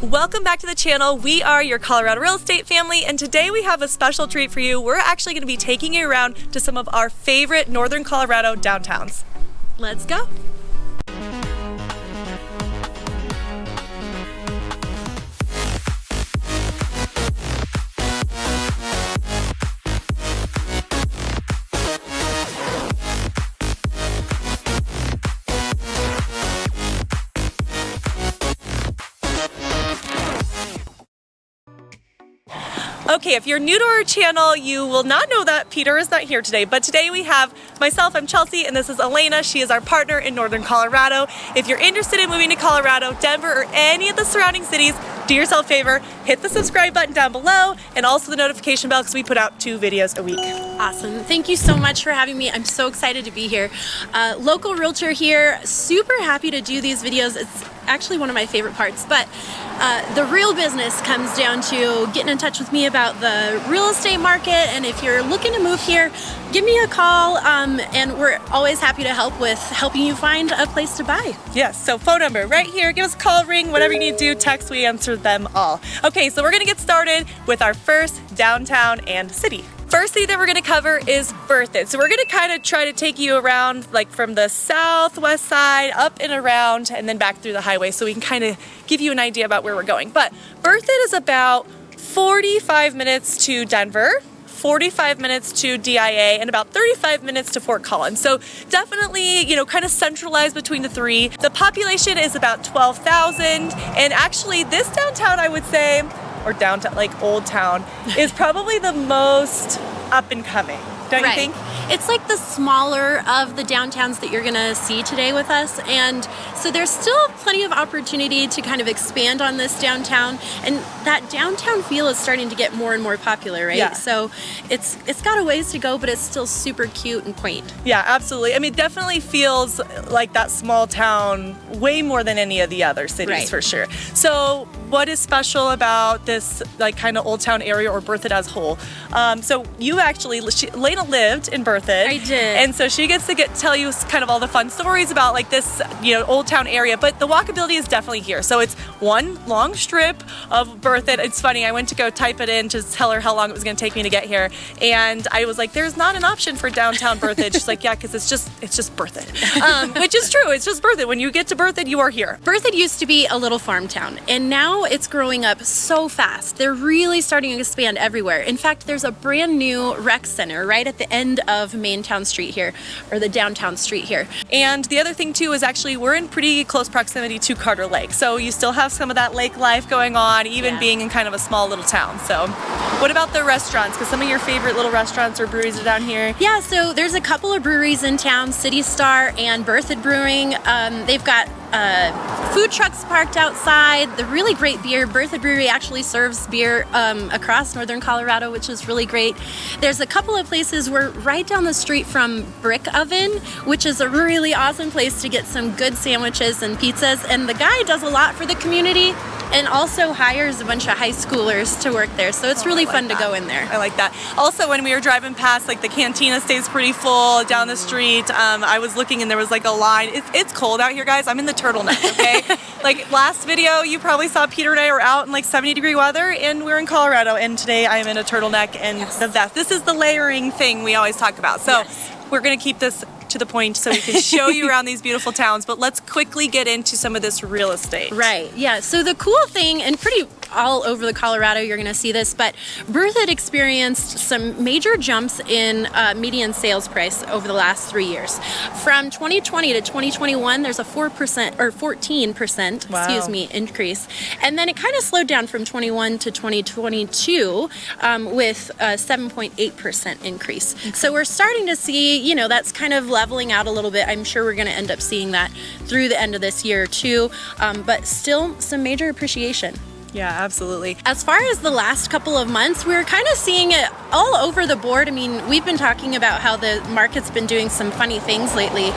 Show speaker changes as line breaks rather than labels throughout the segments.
Welcome back to the channel. We are your Colorado real estate family, and today we have a special treat for you. We're actually going to be taking you around to some of our favorite Northern Colorado downtowns. Let's go. Okay, if you're new to our channel, you will not know that Peter is not here today, but today we have myself, I'm Chelsea, and this is Alana. She is our partner in Northern Colorado. If you're interested in moving to Colorado, Denver, or any of the surrounding cities, do yourself a favor, hit the subscribe button down below, and also the notification bell because we put out 2 videos a week.
Awesome. Thank you so much for having me. I'm so excited to be here. Local realtor here, super happy to do these videos. It's actually one of my favorite parts, but the real business comes down to getting in touch with me about the real estate market, and if you're looking to move here, give me a call, and we're always happy to help with helping you find a place to buy.
Yes, so phone number right here, give us a call, ring, whatever you need to do, text, we answer them all. Okay, so we're gonna get started with our first downtown and city. First thing that we're gonna cover is Berthoud. So we're gonna kind of try to take you around like from the southwest side up and around and then back through the highway so we can kind of give you an idea about where we're going. But Berthoud is about 45 minutes to Denver, 45 minutes to DIA, and about 35 minutes to Fort Collins. So definitely, you know, kind of centralized between the three. The population is about 12,000, and actually this downtown, I would say, or downtown, like Old Town, is probably the most up and coming, don't you think?
It's like the smaller of the downtowns that you're gonna see today with us, and so there's still plenty of opportunity to kind of expand on this downtown, and that downtown feel is starting to get more and more popular, right?
Yeah.
So it's got a ways to go, but it's still super cute and quaint.
Yeah, absolutely. I mean, it definitely feels like that small town way more than any of the other cities, for sure. So what is special about this like kind of Old Town area or Berthoud as a whole? So you actually, Lena lived in Berthoud.
I did.
And so she gets to tell you kind of all the fun stories about like this, you know, Old Town area, but the walkability is definitely here. So it's one long strip of Berthoud. It's funny, I went to go type it in to tell her how long it was gonna take me to get here. And I was like, there's not an option for downtown Berthoud. She's like, yeah, because it's just Berthoud. Which is true, it's just Berthoud. When you get to Berthoud, you are here.
Berthoud used to be a little farm town, and now it's growing up so fast. They're really starting to expand everywhere. In fact, there's a brand new rec center right at the end of Main Town Street here, or the downtown street here.
And the other thing too is actually we're in pretty close proximity to Carter Lake. So you still have some of that lake life going on, even being in kind of a small little town. So what about the restaurants? Because some of your favorite little restaurants or breweries are down here.
Yeah, so there's a couple of breweries in town, City Star and Berthoud Brewing. They've got food trucks parked outside, the really great beer. Berthoud Brewery actually serves beer across Northern Colorado, which is really great. There's a couple of places, we're right down the street from Brick Oven, which is a really awesome place to get some good sandwiches and pizzas, and the guy does a lot for the community and also hires a bunch of high schoolers to work there, so it's really fun to go in there.
I like that. Also, when we were driving past, like the cantina stays pretty full down the street. I was looking and there was like a line. It's cold out here, guys. I'm in the turtleneck, okay? Like last video, you probably saw Peter and I were out in like 70-degree weather, and we're in Colorado, and today I am in a turtleneck, and this is the layering thing we always talk about. So we're gonna keep this to the point so we can show you around these beautiful towns, but let's quickly get into some of this real estate.
Right, yeah, so the cool thing, and pretty all over the Colorado you're gonna see this, but Berthoud experienced some major jumps in median sales price over the last 3 years. From 2020 to 2021, there's a 4% or 14%, excuse me, increase. And then it kind of slowed down from 21 to 2022 with a 7.8% increase. Okay. So we're starting to see, you know, that's kind of leveling out a little bit. I'm sure we're gonna end up seeing that through the end of this year too, but still some major appreciation.
Yeah, absolutely.
As far as the last couple of months, we're kind of seeing it all over the board. I mean, we've been talking about how the market's been doing some funny things lately,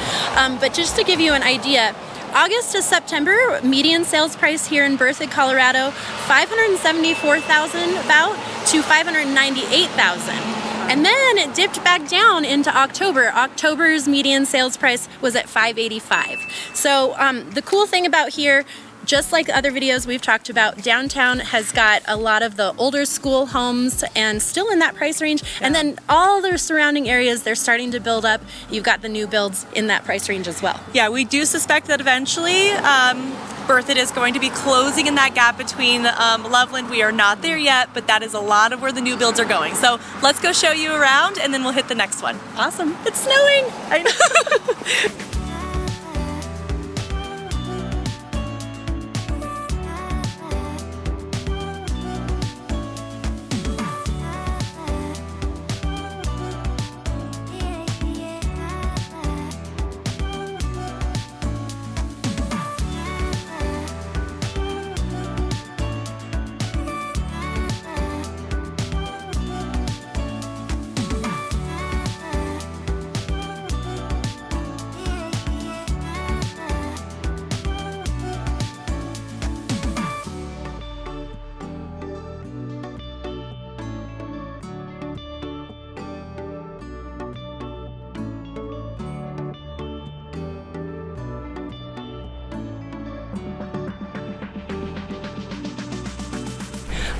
but just to give you an idea, August to September, median sales price here in Berthoud, Colorado, $574,000 about to $598,000. And then it dipped back down into October. October's median sales price was at $585,000. So the cool thing about here, just like other videos we've talked about, downtown has got a lot of the older school homes and still in that price range.
Yeah.
And then all the surrounding areas, they're starting to build up. You've got the new builds in that price range as well.
Yeah, we do suspect that eventually Berthoud is going to be closing in that gap between Loveland. We are not there yet, but that is a lot of where the new builds are going. So let's go show you around and then we'll hit the next one.
Awesome. It's snowing.
I know.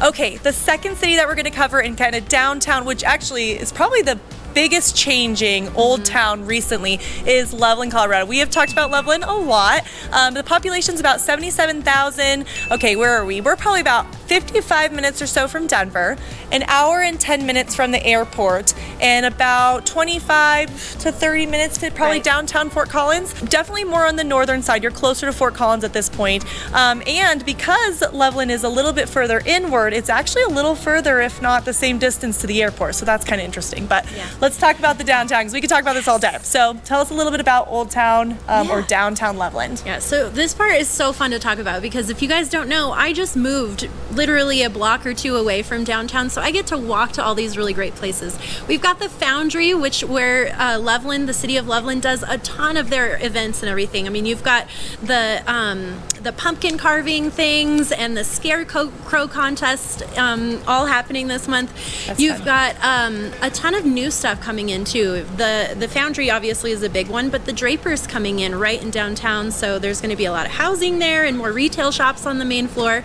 Okay, the second city that we're going to cover in kind of downtown, which actually is probably the biggest changing old town recently, is Loveland, Colorado. We have talked about Loveland a lot. The population's about 77,000. Okay, where are we? We're probably about 55 minutes or so from Denver, an hour and 10 minutes from the airport, and about 25 to 30 minutes to probably downtown Fort Collins. Definitely more on the northern side. You're closer to Fort Collins at this point. And because Loveland is a little bit further inward, it's actually a little further, if not the same distance to the airport. So that's kind of interesting. But let's talk about the downtown, because we could talk about this all day. So tell us a little bit about Old Town or downtown Loveland.
Yeah, so this part is so fun to talk about, because if you guys don't know, I just moved literally a block or two away from downtown, so I get to walk to all these really great places. We've got the Foundry, where Loveland, the city of Loveland, does a ton of their events and everything. I mean, you've got the pumpkin carving things and the scarecrow contest all happening this month. You've got a ton of new stuff coming in too. The Foundry obviously is a big one, but the Draper's coming in right in downtown, so there's going to be a lot of housing there and more retail shops on the main floor.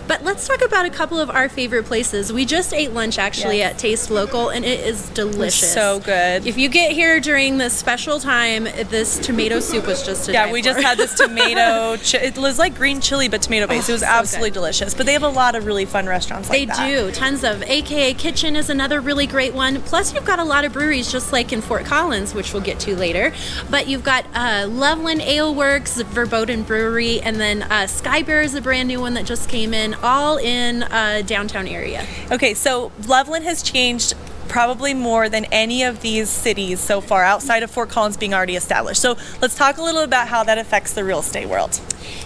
But let's talk about a couple of our favorite places. We just ate lunch actually at Taste Local, and it is delicious.
It's so good.
If you get here during this special time, this tomato soup was just a
we just had this tomato. It was like green chili, but tomato based. It was absolutely delicious. But they have a lot of really fun restaurants like that.
They do. Tons of. AKA Kitchen is another really great one. Plus, you've got a lot of breweries, just like in Fort Collins, which we'll get to later. But you've got Loveland Ale Works, Verboten Brewery, and then Sky Bear is a brand new one that just came in, all in downtown area.
Okay, so Loveland has changed probably more than any of these cities so far, outside of Fort Collins being already established. So let's talk a little about how that affects the real estate world.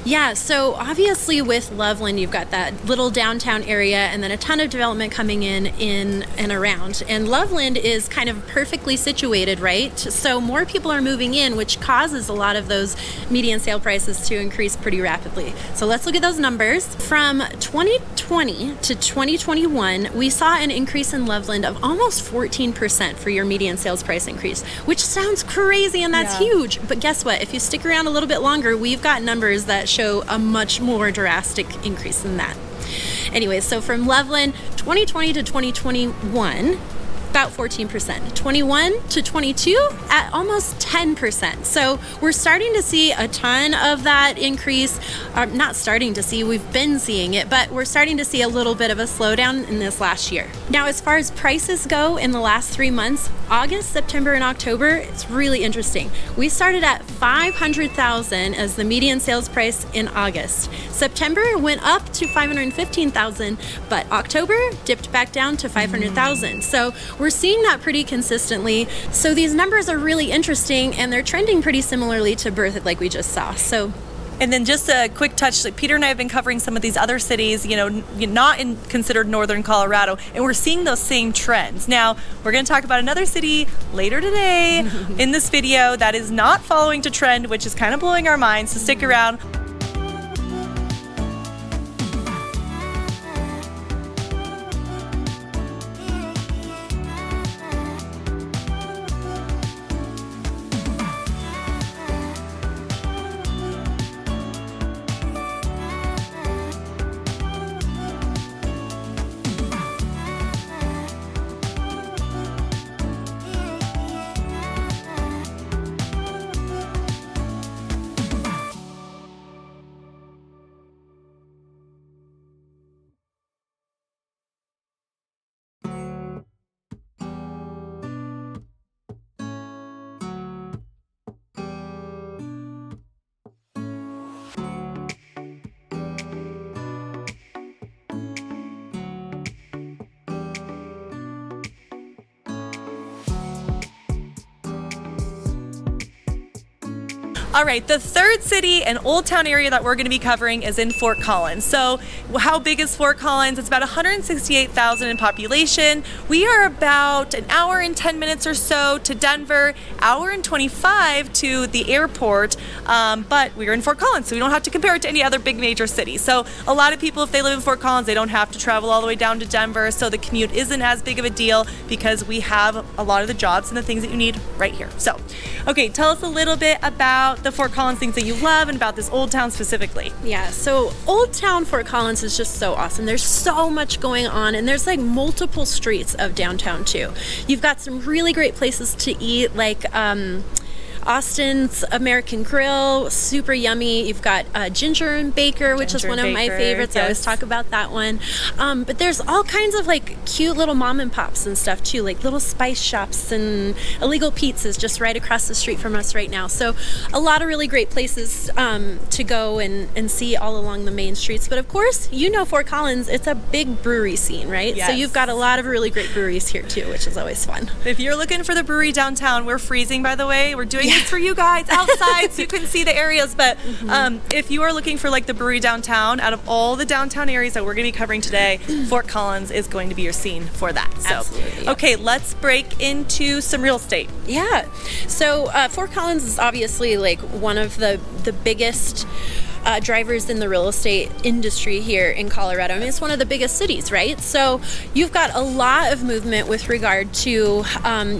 Yeah, so obviously with Loveland, you've got that little downtown area and then a ton of development coming in and around. And Loveland is kind of perfectly situated, right? So more people are moving in, which causes a lot of those median sale prices to increase pretty rapidly. So let's look at those numbers. From 2020 to 2021, we saw an increase in Loveland of almost 14% for your median sales price increase, which sounds crazy, and that's huge. But guess what? If you stick around a little bit longer, we've got numbers that show a much more drastic increase than that. Anyway, so from Loveland, 2020 to 2021, about 14%. 21 to 22 at almost 10%. So we're starting to see a ton of that increase. Not starting to see, we've been seeing it, but we're starting to see a little bit of a slowdown in this last year. Now, as far as prices go in the last 3 months, August, September, and October, it's really interesting. We started at $500,000 as the median sales price in August. September went up to $515,000, but October dipped back down to $500,000. So we're seeing that pretty consistently. So these numbers are really interesting, and they're trending pretty similarly to Berthoud, like we just saw.
And then just a quick touch, like Peter and I have been covering some of these other cities, not considered northern Colorado, and we're seeing those same trends. Now, we're going to talk about another city later today in this video that is not following to trend, which is kind of blowing our minds, so stick around. All right, the third city and old town area that we're going to be covering is in Fort Collins. So how big is Fort Collins? It's about 168,000 in population. We are about an hour and 10 minutes or so to Denver, hour and 25 to the airport, but we're in Fort Collins, so we don't have to compare it to any other big major city. So a lot of people, if they live in Fort Collins, they don't have to travel all the way down to Denver, so the commute isn't as big of a deal because we have a lot of the jobs and the things that you need right here. So, okay, tell us a little bit about the Fort Collins things that you love and about this old town specifically.
Yeah, so Old Town Fort Collins is just so awesome. There's so much going on, and there's like multiple streets of downtown too. You've got some really great places to eat, like Austin's American Grill, super yummy. You've got Ginger and Baker, which is one of my favorites. Yes. I always talk about that one. But there's all kinds of like cute little mom and pops and stuff too, like little spice shops and illegal pizzas just right across the street from us right now. So a lot of really great places to go and see all along the main streets. But of course, you know Fort Collins, it's a big brewery scene, right?
Yes.
So you've got a lot of really great breweries here too, which is always fun.
If you're looking for the brewery downtown, we're freezing, by the way. We're doing this for you guys outside so you can see the areas. But if you are looking for like the brewery downtown, out of all the downtown areas that we're going to be covering today, Fort Collins is going to be your scene for that. So,
absolutely.
Okay, let's break into some real estate.
Yeah. So Fort Collins is obviously like one of the biggest drivers in the real estate industry here in Colorado. I mean, it's one of the biggest cities, right? So you've got a lot of movement with regard to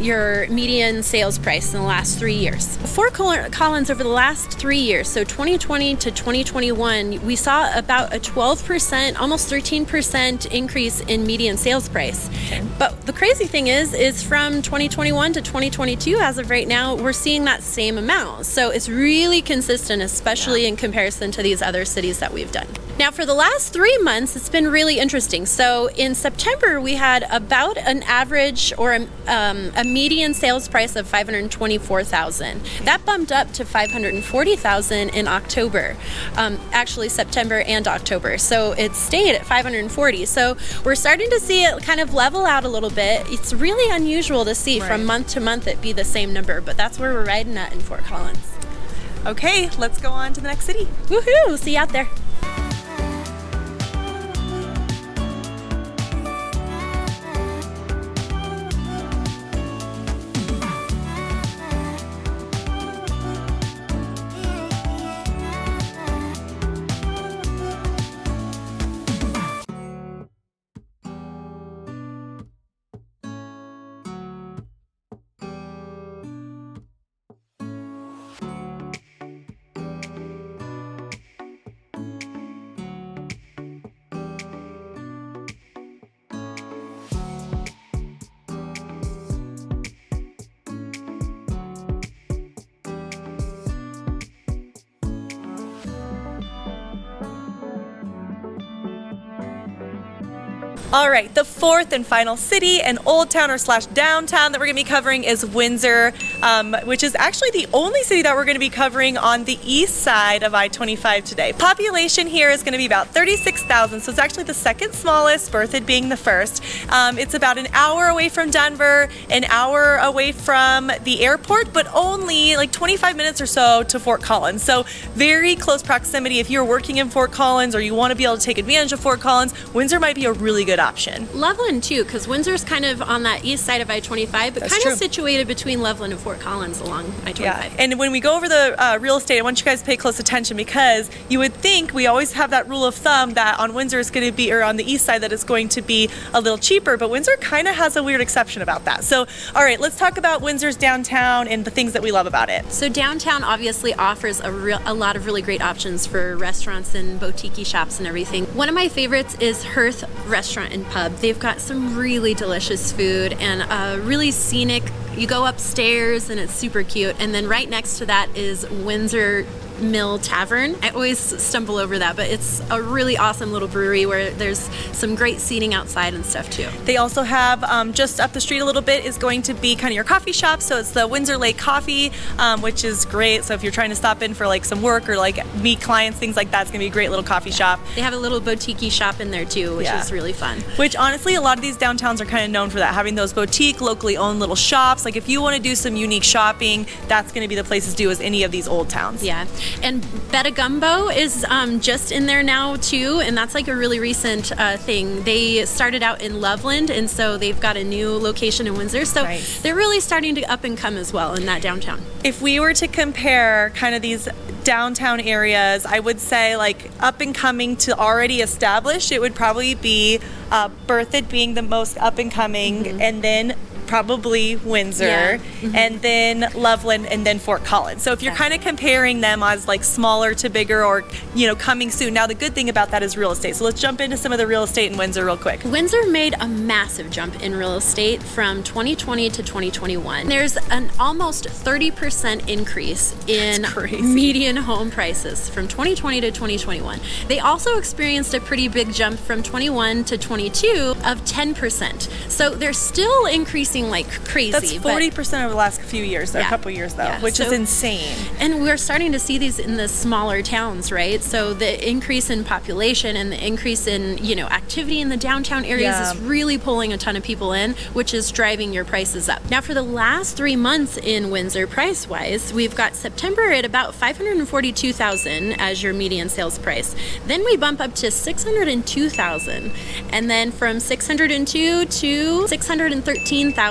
your median sales price in the last 3 years. Fort Collins over the last 3 years, so 2020 to 2021, we saw about a 12%, almost 13% increase in median sales price. Okay. But the crazy thing is from 2021 to 2022, as of right now, we're seeing that same amount. So it's really consistent, especially in comparison to these other cities that we've done. Now, for the last 3 months, it's been really interesting. So in September, we had about an average or a median sales price of $524,000. That bumped up to $540,000 in October, actually September and October. So it stayed at $540,000. So we're starting to see it kind of level out a little bit. It's really unusual to see from month to month it be the same number, but that's where we're riding at in Fort Collins.
Okay, let's go on to the next city.
Woohoo! See you out there.
All right, the fourth and final city and old town or slash downtown that we're going to be covering is Windsor, which is actually the only city that we're going to be covering on the east side of I-25 today. Population here is going to be about 36,000, so it's actually the second smallest, Berthoud being the first. It's about an hour away from Denver, an hour away from the airport, but only like 25 minutes or so to Fort Collins. So very close proximity. If you're working in Fort Collins or you want to be able to take advantage of Fort Collins, Windsor might be a really good option.
Loveland too, because Windsor's kind of on that east side of I-25, but
That's
kind
true.
of situated between Loveland and Fort Collins along I-25.
Yeah, and when we go over the real estate, I want you guys to pay close attention because you would think we always have that rule of thumb that on Windsor is going to be, or on the east side that it's going to be a little cheaper, but Windsor kind of has a weird exception about that. So, all right, let's talk about Windsor's downtown and the things that we love about it.
So downtown obviously offers a lot of really great options for restaurants and boutique shops and everything. One of my favorites is Hearth Restaurant and Pub. They've got some really delicious food and really scenic. You go upstairs and it's super cute. And then right next to that is Windsor Mill Tavern. I always stumble over that, but it's a really awesome little brewery where there's some great seating outside and stuff too.
They also have just up the street a little bit is going to be kind of your coffee shop. So it's the Windsor Lake Coffee, which is great. So if you're trying to stop in for like some work or like meet clients, things like that, it's gonna be a great little coffee shop.
They have a little boutique shop in there too, which is really fun.
Which honestly, a lot of these downtowns are kind of known for that, having those boutique, locally owned little shops. Like if you want to do some unique shopping, that's going to be the places to do as any of these old towns.
Yeah, and Betta Gumbo is just in there now too, and that's like a really recent thing. They started out in Loveland, and so they've got a new location in Windsor. So they're really starting to up and come as well in that downtown.
If we were to compare kind of these downtown areas, I would say like up and coming to already established, it would probably be Berthoud being the most up and coming, and then probably Windsor, and then Loveland, and then Fort Collins. So if you're kind of comparing them as like smaller to bigger, or coming soon. Now the good thing about that is real estate. So let's jump into some of the real estate in Windsor real quick.
Windsor made a massive jump in real estate from 2020 to 2021. There's an almost 30% increase in median home prices from 2020 to 2021. They also experienced a pretty big jump from 21 to 22 of 10%. So they're still increasing like crazy.
That's 40% over the last few years, a couple years though, which is insane.
And we're starting to see these in the smaller towns, right? So the increase in population and the increase in, activity in the downtown areas is really pulling a ton of people in, which is driving your prices up. Now for the last 3 months in Windsor price-wise, we've got September at about $542,000 as your median sales price. Then we bump up to $602,000, and then from $602,000 to $613,000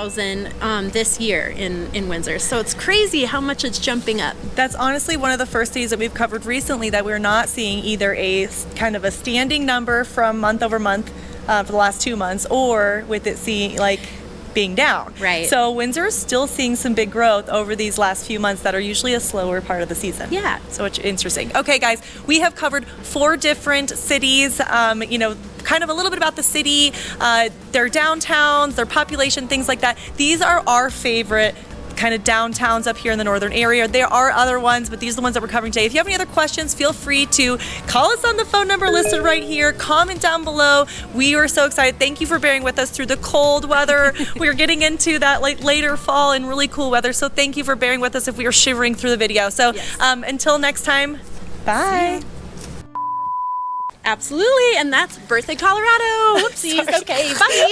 this year in Windsor. So it's crazy how much it's jumping up.
That's honestly one of the first cities that we've covered recently that we're not seeing either a kind of a standing number from month over month for the last 2 months, or with it being down.
Right.
So Windsor is still seeing some big growth over these last few months that are usually a slower part of the season.
Yeah.
So it's interesting. Okay, guys, we have covered 4 different cities. Kind of a little bit about the city, their downtowns, their population, things like that. These are our favorite kind of downtowns up here in the northern area. There are other ones, but these are the ones that we're covering today. If you have any other questions, feel free to call us on the phone number listed right here. Comment down below. We were so excited. Thank you for bearing with us through the cold weather. We're getting into that later fall and really cool weather. So thank you for bearing with us if we are shivering through the video. So until next time, bye.
Absolutely, and that's Berthoud Colorado. Whoopsies. Okay, bye.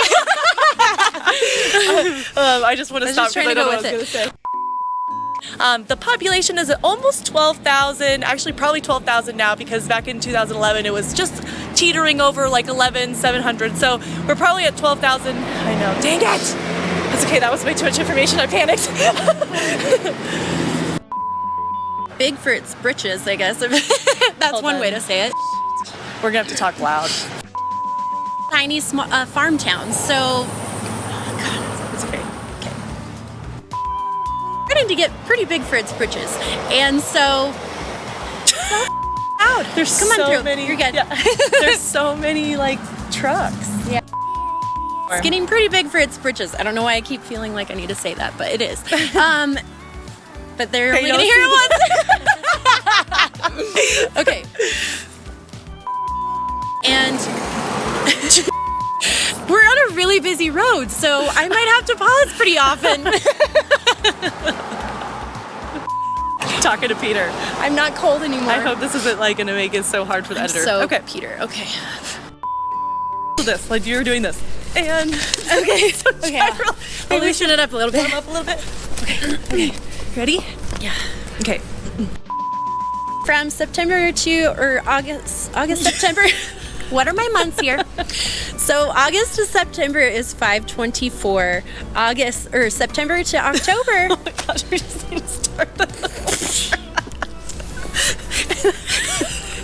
I just want to stop because I don't know what I was going to say. The population is at almost 12,000, actually probably 12,000 now, because back in 2011 it was just teetering over like 11,700. So we're probably at 12,000. I know, dang it. It's okay, that was way too much information, I panicked.
Big for its britches, I guess. That's one way to say it.
We're gonna have to talk loud.
Tiny farm towns, so
it's okay.
Starting to get pretty big for its britches, and so loud.
There's
Come on
so
through.
many.
You're good.
Yeah. There's so many trucks.
Yeah. It's getting pretty big for its britches. I don't know why I keep feeling like I need to say that, but it is. But they're only gonna hear it once. Okay. And we're on a really busy road, so I might have to pause pretty often.
Talking to Peter.
I'm not cold anymore.
I hope this isn't going to make it so hard for the editor.
So
okay,
Peter. Okay.
This like you're doing this, and okay. So
Maybe loosen it up a little bit.
Warm up a little bit. Okay. Ready?
Yeah.
Okay.
From September to August, September. What are my months here? So August to September is 524. September to October.
Oh my gosh, we just need to start this.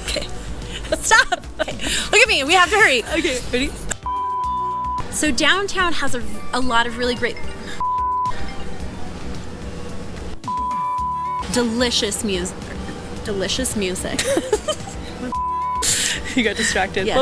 Okay. Stop. Okay. Look at me. We have to hurry.
Okay. Ready?
So downtown has a lot of really great, delicious music.
You got distracted.
Yeah.